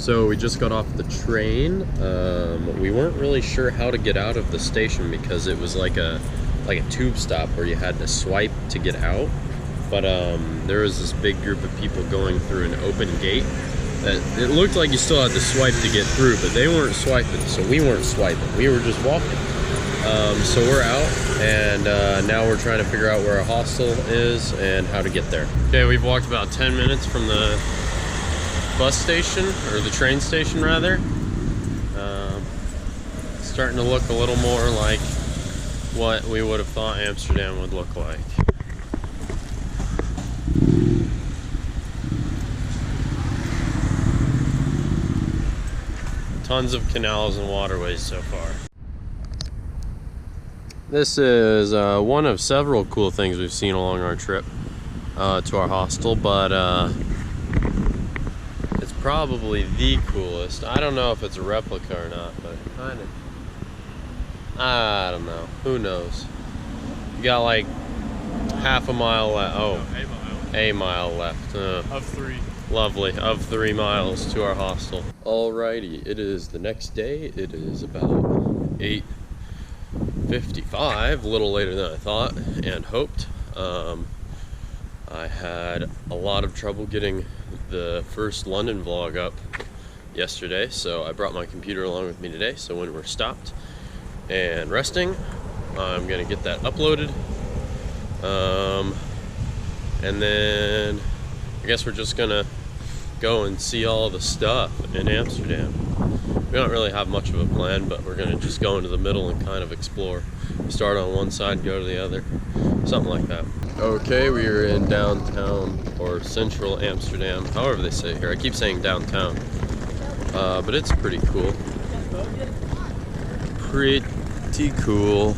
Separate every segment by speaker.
Speaker 1: So we just got off the train. We weren't really sure how to get out of the station because it was like a tube stop where you had to swipe to get out. But there was this big group of people going through an open gate that it looked like you still had to swipe to get through, but they weren't swiping, so we weren't swiping. We were just walking. So we're out, and now we're trying to figure out where our hostel is and how to get there. Okay, we've walked about 10 minutes from the bus station, or the train station rather. Starting to look a little more like what we would have thought Amsterdam would look like. Tons of canals and waterways so far. This is one of several cool things we've seen along our trip to our hostel, but it's probably the coolest. I don't know if it's a replica or not, but kind of. I don't know. Who knows? You got like half a mile left. Oh, no, a mile left.
Speaker 2: Of 3.
Speaker 1: Lovely. Of 3 miles to our hostel. Alrighty, it is the next day. It is about 8:55, a little later than I thought and hoped. I had a lot of trouble getting the first London vlog up yesterday, so I brought my computer along with me today, so when we're stopped and resting, I'm gonna get that uploaded. And then I guess we're just gonna go and see all the stuff in Amsterdam. We don't really have much of a plan, but we're gonna just go into the middle and kind of explore. Start on one side, go to the other, something like that. Okay, we are in downtown, or central Amsterdam, however they say it here. I keep saying downtown, but it's pretty cool. Pretty cool.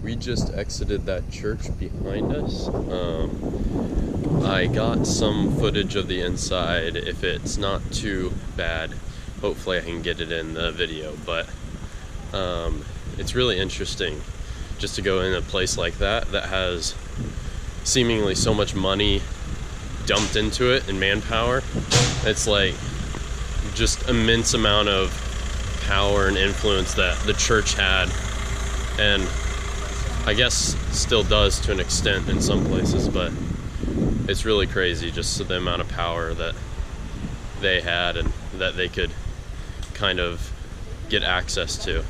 Speaker 1: We just exited that church behind us. I got some footage of the inside. If it's not too bad, hopefully I can get it in the video, but it's really interesting just to go in a place like that has seemingly so much money dumped into it and manpower. It's like just immense amount of power and influence that the church had, and I guess still does to an extent in some places, but it's really crazy just the amount of power that they had and that they could kind of get access to.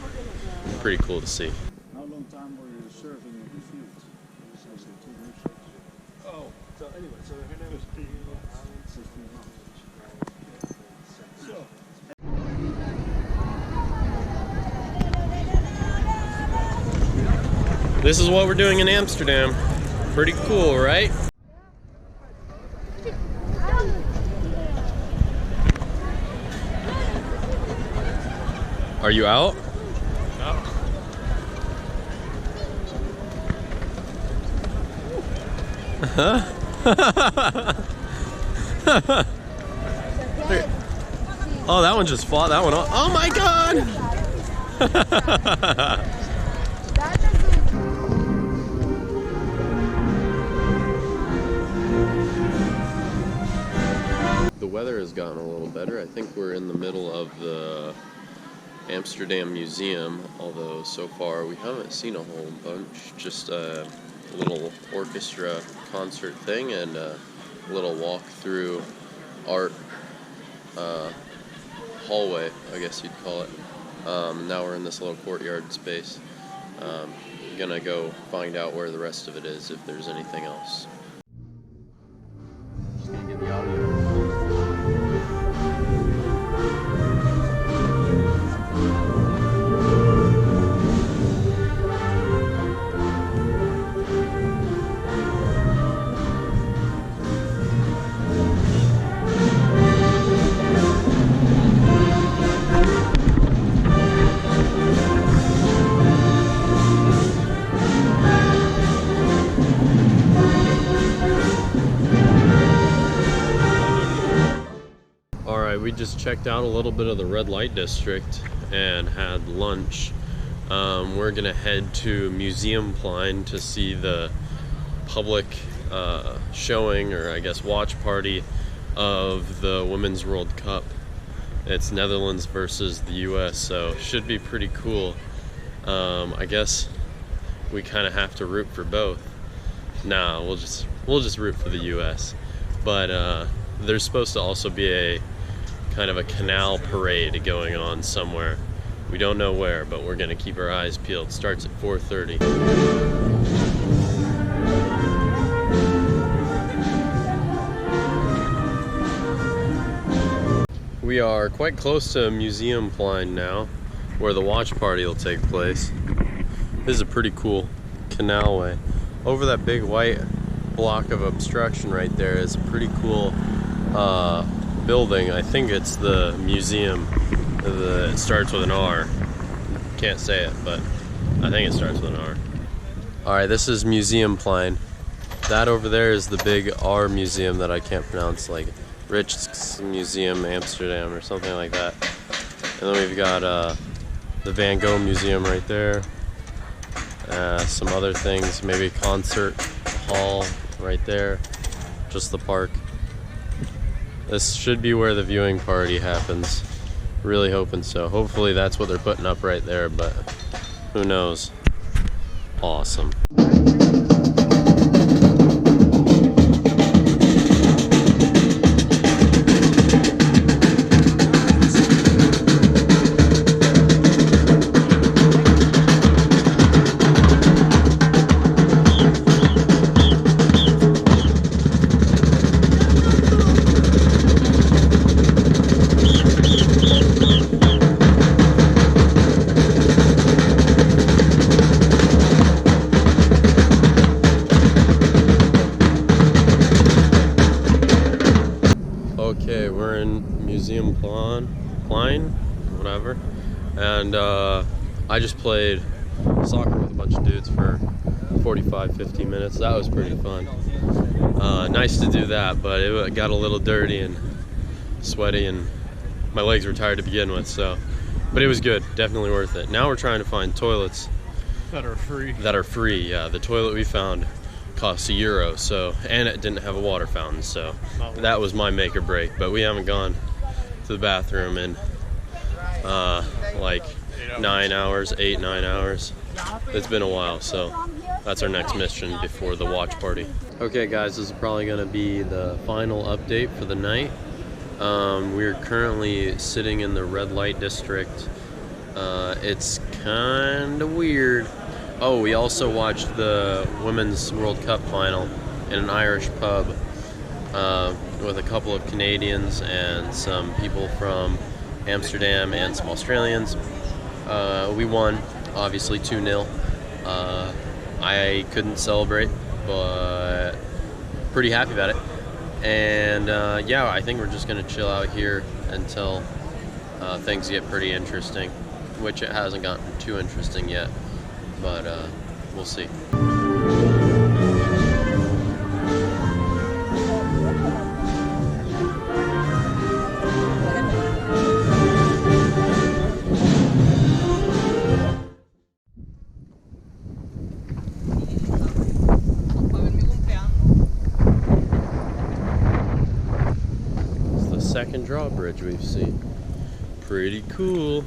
Speaker 1: Pretty cool to see.
Speaker 3: How long time were you serving in the field?
Speaker 2: Oh, so anyway, so her name is 15 months. So.
Speaker 1: This is what we're doing in Amsterdam. Pretty cool, right? Are you out?
Speaker 2: No.
Speaker 1: Oh, that one just fought that one off. Oh my god! The weather has gotten a little better. I think we're in the middle of the Amsterdam Museum, although so far we haven't seen a whole bunch. Just a little orchestra concert thing and a little walk through art hallway, I guess you'd call it. Now we're in this little courtyard space. Gonna go find out where the rest of it is, if there's anything else. Just gonna get the audio. we just checked out a little bit of the red light district and had lunch. We're gonna head to Museum Plein to see the public showing, or I guess watch party, of the Women's World Cup. It's Netherlands versus the US, so should be pretty cool. I guess we kind of have to root for both. Nah, we'll just root for the US. But there's supposed to also be a kind of a canal parade going on somewhere. We don't know where, but we're gonna keep our eyes peeled. It starts at 4:30. We are quite close to Museum Plein now, where the watch party will take place. This is a pretty cool canalway. Over that big white block of obstruction right there is a pretty cool building. I think it's the museum. It starts with an R. Can't say it, but I think it starts with an R. Alright, this is Museum Plein. That over there is the big R museum that I can't pronounce, like Rijksmuseum Amsterdam or something like that. And then we've got the Van Gogh Museum right there. Some other things, maybe a concert hall right there. Just the park. This should be where the viewing party happens. Really hoping so. Hopefully that's what they're putting up right there, but who knows. Awesome. Okay, we're in Museum Plein, whatever, and I just played soccer with a bunch of dudes for 45-50 minutes. That was pretty fun. Nice to do that, but it got a little dirty and sweaty, and my legs were tired to begin with, so, but it was good, definitely worth it. Now we're trying to find toilets
Speaker 2: that are free.
Speaker 1: Yeah, the toilet we found costs €1, so, and it didn't have a water fountain, so that was my make or break. But we haven't gone to the bathroom in like 9 hours, 8-9 hours. It's been a while, so that's our next mission before the watch party. Okay guys, this is probably gonna be the final update for the night. We're currently sitting in the red light district. It's kind of weird. Oh, we also watched the Women's World Cup final in an Irish pub with a couple of Canadians and some people from Amsterdam and some Australians. We won, obviously 2-0. I couldn't celebrate, but pretty happy about it. And yeah, I think we're just gonna chill out here until things get pretty interesting, which it hasn't gotten too interesting yet. But we'll see. It's the second drawbridge we've seen. Pretty cool.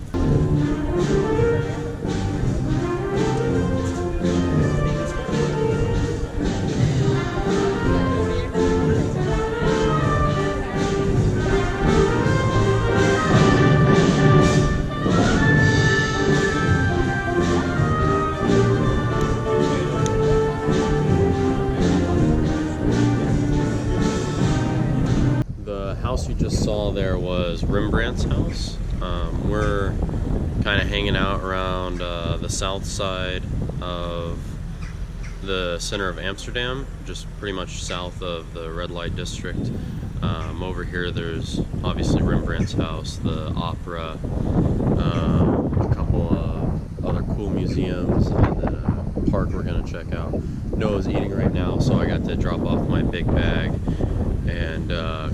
Speaker 1: The house you just saw there was Rembrandt's house. We're kind of hanging out around the south side of the center of Amsterdam, just pretty much south of the red light district. Over here there's obviously Rembrandt's house, the opera, a couple of other cool museums, and then a park we're gonna check out. Noah's eating right now, so I got to drop off my big bag and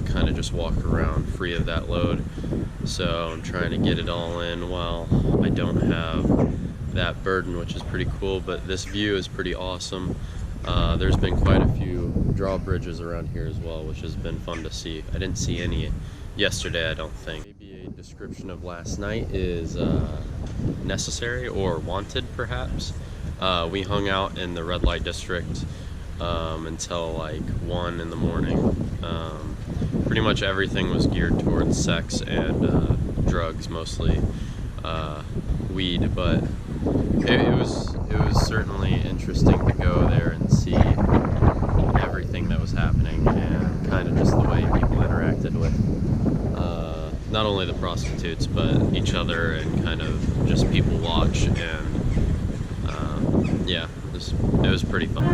Speaker 1: kind of just walk around free of that load. So I'm trying to get it all in while I don't have that burden, which is pretty cool. But this view is pretty awesome. There's been quite a few drawbridges around here as well, which has been fun to see. I didn't see any yesterday, I don't think. Maybe a description of last night is necessary or wanted, perhaps. We hung out in the red light district until like 1 in the morning. Pretty much everything was geared towards sex and drugs, mostly weed, but it was certainly interesting to go there and see everything that was happening, and kind of just the way people interacted with not only the prostitutes but each other, and kind of just people watch, and yeah, it was pretty fun.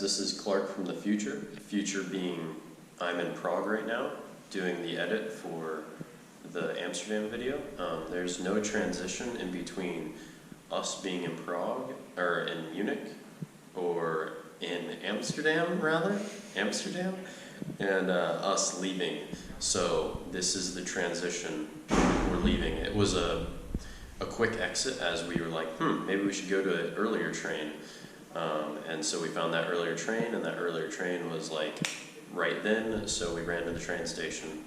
Speaker 1: This is Clark from the future being I'm in Prague right now doing the edit for the Amsterdam video. There's no transition in between us being in Prague, or in Munich, or in Amsterdam, and us leaving. So this is the transition. We're leaving. It was a quick exit, as we were like, maybe we should go to an earlier train. And so we found that earlier train, and that earlier train was like right then, so we ran to the train station.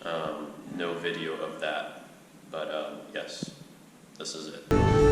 Speaker 1: No video of that, but yes, this is it.